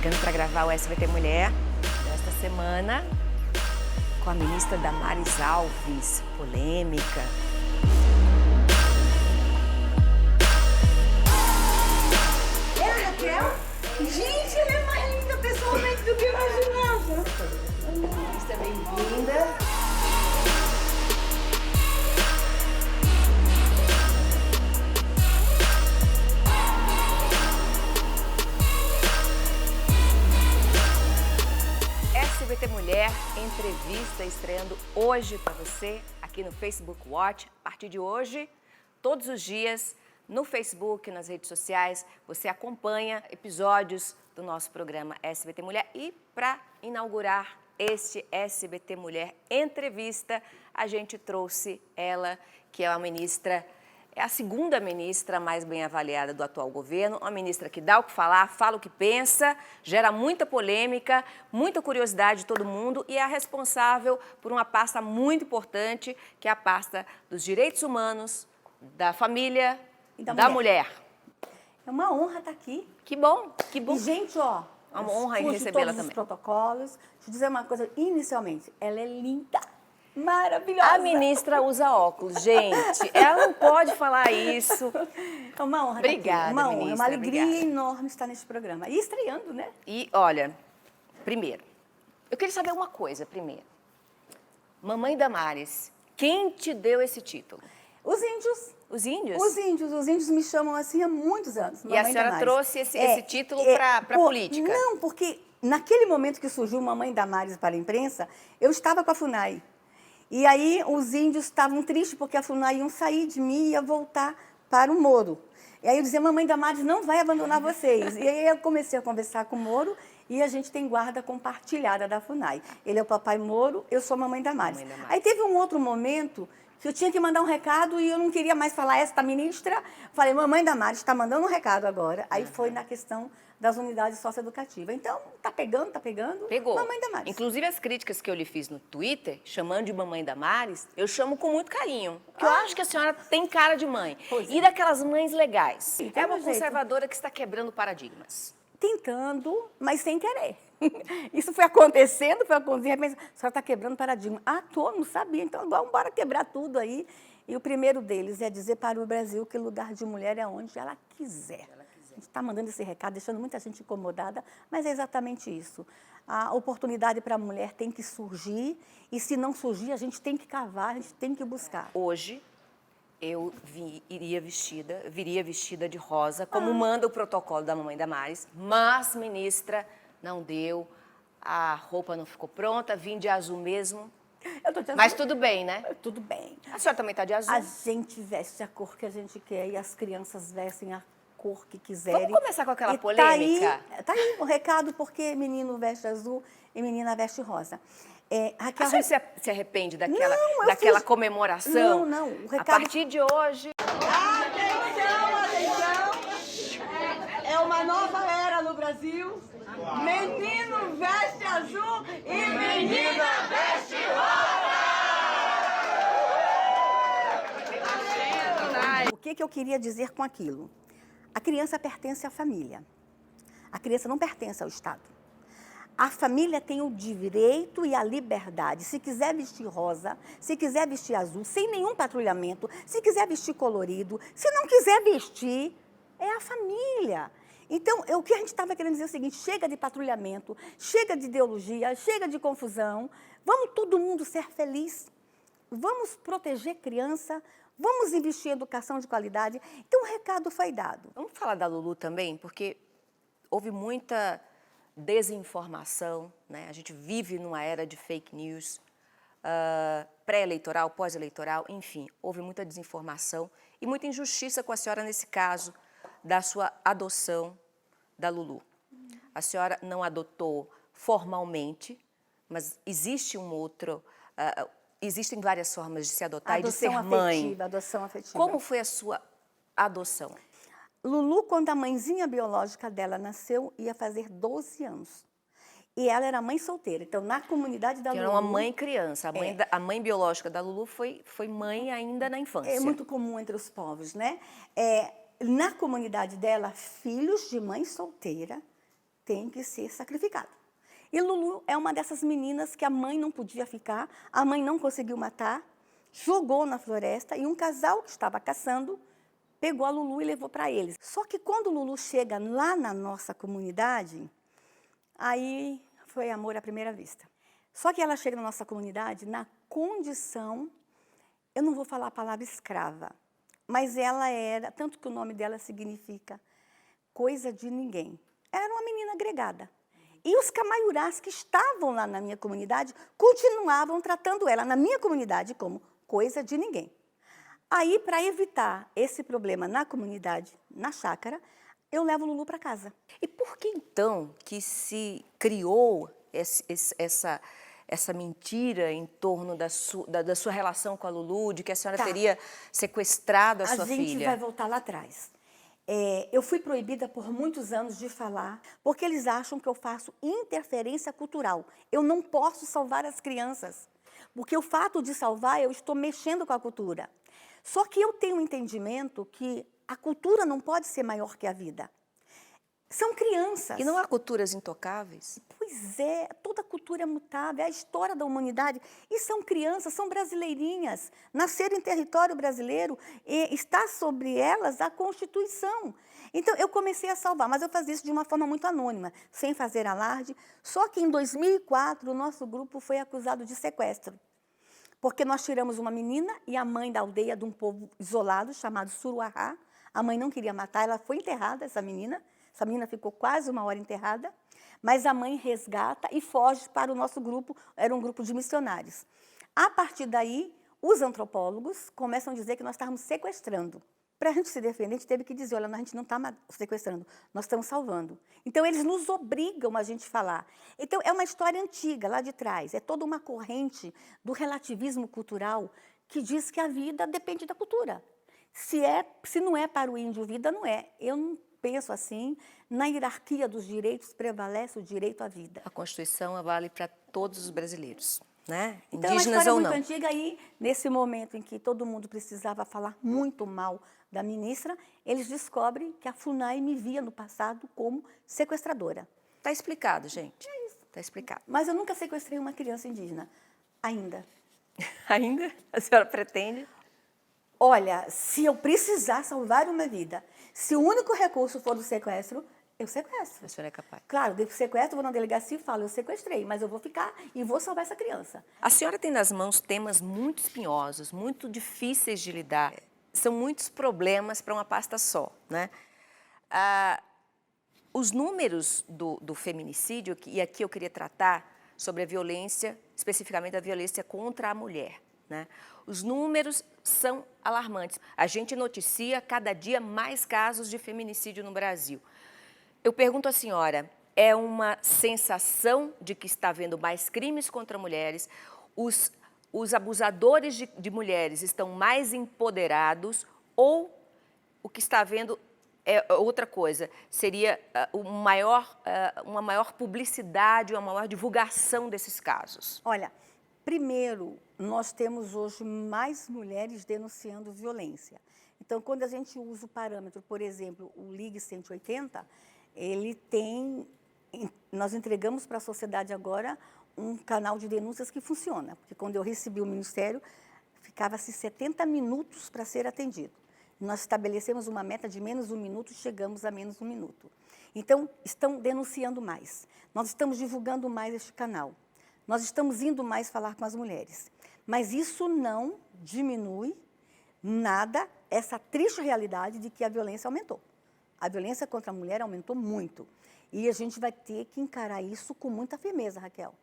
chegando para gravar o SBT Mulher desta semana com a ministra Damares Alves, polêmica. É, Raquel? Gente, ela é mais linda pessoalmente do que eu imaginava. Ministra, bem-vinda. SBT Mulher, entrevista estreando hoje para você aqui no Facebook Watch. A partir de hoje, todos os dias, no Facebook, nas redes sociais, você acompanha episódios do nosso programa SBT Mulher. E para inaugurar este SBT Mulher Entrevista, a gente trouxe ela, que é a ministra, é a segunda ministra mais bem avaliada do atual governo, uma ministra que dá o que falar, fala o que pensa, gera muita polêmica, muita curiosidade de todo mundo e é a responsável por uma pasta muito importante, que é a pasta dos direitos humanos, da família e da mulher. É uma honra estar aqui. Que bom, que bom. E, gente, ó, É uma honra recebê-la todos também. os protocolos. Deixa eu dizer uma coisa, inicialmente, ela é linda, maravilhosa. A ministra usa óculos, gente. Ela não pode falar isso. É uma honra Obrigada, estar aqui. Uma honra, ministra, uma alegria obrigada. enorme estar nesse programa. E estreando, né? E, olha, primeiro, eu queria saber uma coisa primeiro. Mamãe Damares, quem te deu esse título? Os índios. Os índios? Os índios me chamam assim há muitos anos. E a senhora trouxe esse título para a política? Não, porque naquele momento que surgiu Mamãe Damares para a imprensa, eu estava com a FUNAI. E aí os índios estavam tristes porque a FUNAI iam sair de mim e ia voltar para o Moro. E aí eu dizia, Mamãe Damares não vai abandonar vocês. E aí eu comecei a conversar com o Moro e a gente tem guarda compartilhada da FUNAI. Ele é o papai Moro, eu sou a Mamãe Damares. Mamãe Damares. Aí teve um outro momento que eu tinha que mandar um recado e eu não queria mais falar esta ministra. Falei, Mamãe Damares está mandando um recado agora. Aí foi na questão das unidades socioeducativas. Então, tá pegando, Pegou. Mamãe Damares. Inclusive, as críticas que eu lhe fiz no Twitter, chamando de Mamãe Damares, eu chamo com muito carinho. Porque eu acho que a senhora tem cara de mãe. Pois é. E daquelas mães legais. Sim, É tem uma um jeito. conservadora que está quebrando paradigmas. Tentando, mas sem querer. Isso foi acontecendo, de repente, a senhora está quebrando paradigma. Ah, não sabia, então vamos embora quebrar tudo aí. E o primeiro deles é dizer para o Brasil que lugar de mulher é onde ela quiser. A gente está mandando esse recado, deixando muita gente incomodada, mas é exatamente isso. A oportunidade para a mulher tem que surgir, e se não surgir, a gente tem que cavar, a gente tem que buscar. Hoje, eu viria vestida de rosa, como manda o protocolo da Mamãe Damares, mas, ministra, não deu, a roupa não ficou pronta, vim de azul mesmo. Eu tô te Mas tudo bem, né? Tudo bem. A senhora também está de azul. A gente veste a cor que a gente quer e as crianças vestem a cor que quiserem. Vamos começar com aquela E polêmica? Tá aí o recado, porque menino veste azul e menina veste rosa. Raquel, A senhora se arrepende daquela, Não, eu daquela fiz- comemoração? Não, o A recado- partir de hoje... Atenção! É uma nova era no Brasil. Menino veste azul e menina veste O que eu queria dizer com aquilo? A criança pertence à família. A criança não pertence ao Estado. A família tem o direito e a liberdade. Se quiser vestir rosa, se quiser vestir azul, sem nenhum patrulhamento, se quiser vestir colorido, se não quiser vestir, é a família. Então, o que a gente estava querendo dizer é o seguinte, chega de patrulhamento, chega de ideologia, chega de confusão, vamos todo mundo ser feliz, vamos proteger criança, vamos investir em educação de qualidade. Então, o recado foi dado. Vamos falar da Lulu também, porque houve muita desinformação, né? A gente vive numa era de fake news, pré-eleitoral, pós-eleitoral, enfim, houve muita desinformação e muita injustiça com a senhora nesse caso da sua adoção da Lulu. A senhora não adotou formalmente, mas existe um outro... existem várias formas de se adotar e de ser mãe. Adoção afetiva. Como foi a sua adoção? Lulu, quando a mãezinha biológica dela nasceu, ia fazer 12 anos. E ela era mãe solteira. Então, na comunidade da Que Lulu... era uma mãe criança. A mãe biológica da Lulu foi mãe ainda na infância. É muito comum entre os povos, né? Na comunidade dela, filhos de mãe solteira tem que ser sacrificado. E Lulu é uma dessas meninas que a mãe não podia ficar, a mãe não conseguiu matar, jogou na floresta e um casal que estava caçando pegou a Lulu e levou para eles. Só que quando Lulu chega lá na nossa comunidade, aí foi amor à primeira vista. Só que ela chega na nossa comunidade na condição, eu não vou falar a palavra escrava, mas ela era, tanto que o nome dela significa coisa de ninguém. Ela era uma menina agregada. E os camaiurás que estavam lá na minha comunidade continuavam tratando ela, na minha comunidade, como coisa de ninguém. Aí, para evitar esse problema na comunidade, na chácara, eu levo Lulu para casa. E por que então que se criou essa mentira em torno da sua relação com a Lulu, de que a senhora teria sequestrado a sua filha? A gente vai voltar lá atrás. Eu fui proibida por muitos anos de falar, porque eles acham que eu faço interferência cultural. Eu não posso salvar as crianças, porque o fato de salvar, eu estou mexendo com a cultura. Só que eu tenho um entendimento que a cultura não pode ser maior que a vida. São crianças. E não há culturas intocáveis? Pois é, toda cultura é mutável, é a história da humanidade. E são crianças, são brasileirinhas. Nasceram em território brasileiro e está sobre elas a Constituição. Então, eu comecei a salvar, mas eu fazia isso de uma forma muito anônima, sem fazer alarde. Só que em 2004, o nosso grupo foi acusado de sequestro. Porque nós tiramos uma menina e a mãe da aldeia de um povo isolado, chamado Suruahá. A mãe não queria matar, ela foi enterrada, essa menina. Essa menina ficou quase 1 hora enterrada, mas a mãe resgata e foge para o nosso grupo, era um grupo de missionários. A partir daí, os antropólogos começam a dizer que nós estávamos sequestrando. Para a gente se defender, a gente teve que dizer, olha, a gente não está sequestrando, nós estamos salvando. Então, eles nos obrigam a gente falar. Então, é uma história antiga, lá de trás, é toda uma corrente do relativismo cultural que diz que a vida depende da cultura. Se não é para o índio vida, não é. Eu não penso assim, na hierarquia dos direitos prevalece o direito à vida. A Constituição vale para todos os brasileiros, né? Então, Indígenas ou não. É uma história muito antiga e, nesse momento em que todo mundo precisava falar muito mal da ministra, eles descobrem que a FUNAI me via no passado como sequestradora. Está explicado, gente. É isso. Está explicado. Mas eu nunca sequestrei uma criança indígena, ainda. Ainda? A senhora pretende? Olha, se eu precisar salvar uma vida, se o único recurso for o sequestro, eu sequestro. A senhora é capaz? Claro, eu sequestro, vou na delegacia e falo, eu sequestrei, mas eu vou ficar e vou salvar essa criança. A senhora tem nas mãos temas muito espinhosos, muito difíceis de lidar. São muitos problemas para uma pasta só, né? Os números do feminicídio, e aqui eu queria tratar sobre a violência, especificamente a violência contra a mulher, né? Os números são alarmantes. A gente noticia cada dia mais casos de feminicídio no Brasil. Eu pergunto à senhora, é uma sensação de que está havendo mais crimes contra mulheres, os abusadores de mulheres estão mais empoderados ou o que está havendo é outra coisa? Seria uma maior publicidade, uma maior divulgação desses casos? Olha, primeiro, nós temos hoje mais mulheres denunciando violência. Então, quando a gente usa o parâmetro, por exemplo, o Ligue 180, ele tem, nós entregamos para a sociedade agora um canal de denúncias que funciona, porque quando eu recebi o Ministério, ficava-se 70 minutos para ser atendido. Nós estabelecemos uma meta de menos 1 minuto e chegamos a menos 1 minuto. Então, estão denunciando mais. Nós estamos divulgando mais este canal. Nós estamos indo mais falar com as mulheres. Mas isso não diminui nada essa triste realidade de que a violência aumentou. A violência contra a mulher aumentou muito. E a gente vai ter que encarar isso com muita firmeza, Raquel.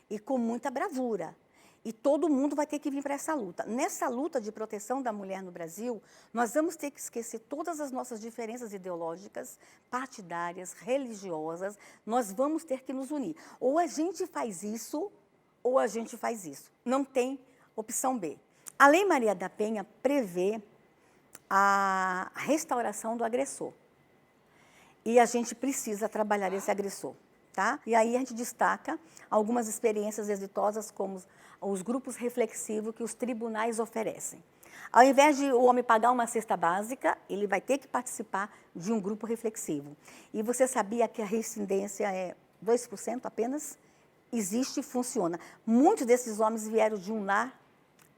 E com muita bravura. E todo mundo vai ter que vir para essa luta. Nessa luta de proteção da mulher no Brasil, nós vamos ter que esquecer todas as nossas diferenças ideológicas, partidárias, religiosas. Nós vamos ter que nos unir. Ou a gente faz isso, ou a gente faz isso. Não tem opção B. A Lei Maria da Penha prevê a restauração do agressor. E a gente precisa trabalhar esse agressor. Tá? E aí a gente destaca algumas experiências exitosas, como os grupos reflexivos que os tribunais oferecem. Ao invés de o homem pagar uma cesta básica, ele vai ter que participar de um grupo reflexivo. E você sabia que a reincidência é 2% apenas? Existe e funciona. Muitos desses homens vieram de um lar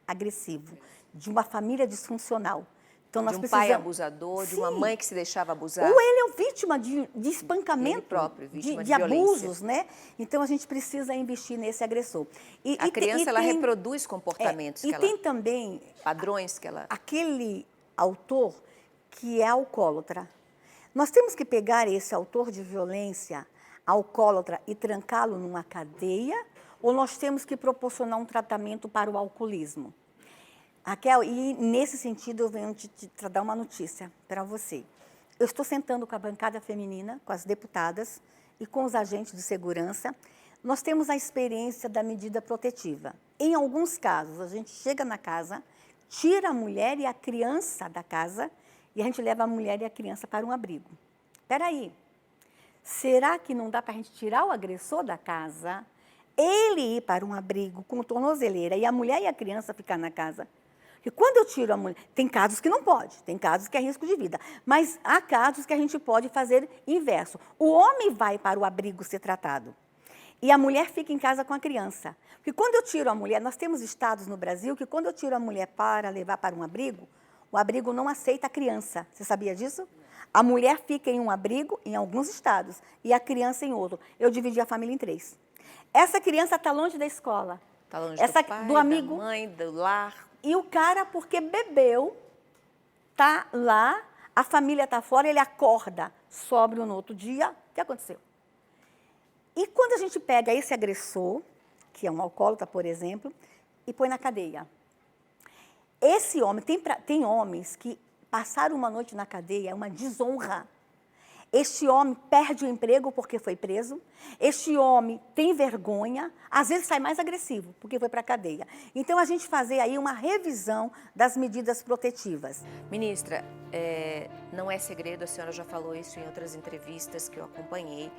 agressivo, de uma família disfuncional. Então, nós de um precisamos... pai abusador, de uma Sim. mãe que se deixava abusar. Ou ele é vítima de espancamento, Ele próprio, vítima de de violência. abusos, né? Então, a gente precisa investir nesse agressor. A criança, ela reproduz comportamentos e que tem ela... também padrões que ela... aquele autor que é alcoólatra. Nós temos que pegar esse autor de violência, alcoólatra, e trancá-lo numa cadeia, ou nós temos que proporcionar um tratamento para o alcoolismo? Raquel, e nesse sentido eu venho te dar uma notícia para você. Eu estou sentando com a bancada feminina, com as deputadas e com os agentes de segurança. Nós temos a experiência da medida protetiva. Em alguns casos, a gente chega na casa, tira a mulher e a criança da casa e a gente leva a mulher e a criança para um abrigo. Espera aí, será que não dá para a gente tirar o agressor da casa, ele ir para um abrigo com tornozeleira e a mulher e a criança ficar na casa? Porque quando eu tiro a mulher, tem casos que não pode, tem casos que é risco de vida, mas há casos que a gente pode fazer inverso. O homem vai para o abrigo ser tratado e a mulher fica em casa com a criança. Porque quando eu tiro a mulher, nós temos estados no Brasil que quando eu tiro a mulher para levar para um abrigo, o abrigo não aceita a criança. Você sabia disso? A mulher fica em um abrigo em alguns estados e a criança em outro. Eu dividi a família em 3. Essa criança está longe da escola. Está longe do pai, do amigo, da mãe, do lar. E o cara, porque bebeu, tá lá, a família está fora, ele acorda sóbrio no outro dia. O que aconteceu? E quando a gente pega esse agressor, que é um alcoólatra, por exemplo, e põe na cadeia. Esse homem, tem homens que passar uma noite na cadeia é uma desonra. Este homem perde o emprego porque foi preso, este homem tem vergonha, às vezes sai mais agressivo porque foi para a cadeia. Então, a gente fazer aí uma revisão das medidas protetivas. Ministra, não é segredo, a senhora já falou isso em outras entrevistas que eu acompanhei.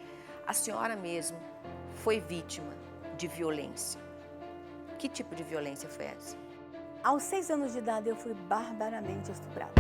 A senhora mesmo foi vítima de violência. Que tipo de violência foi essa? Aos 6 anos de idade, eu fui barbaramente estuprada.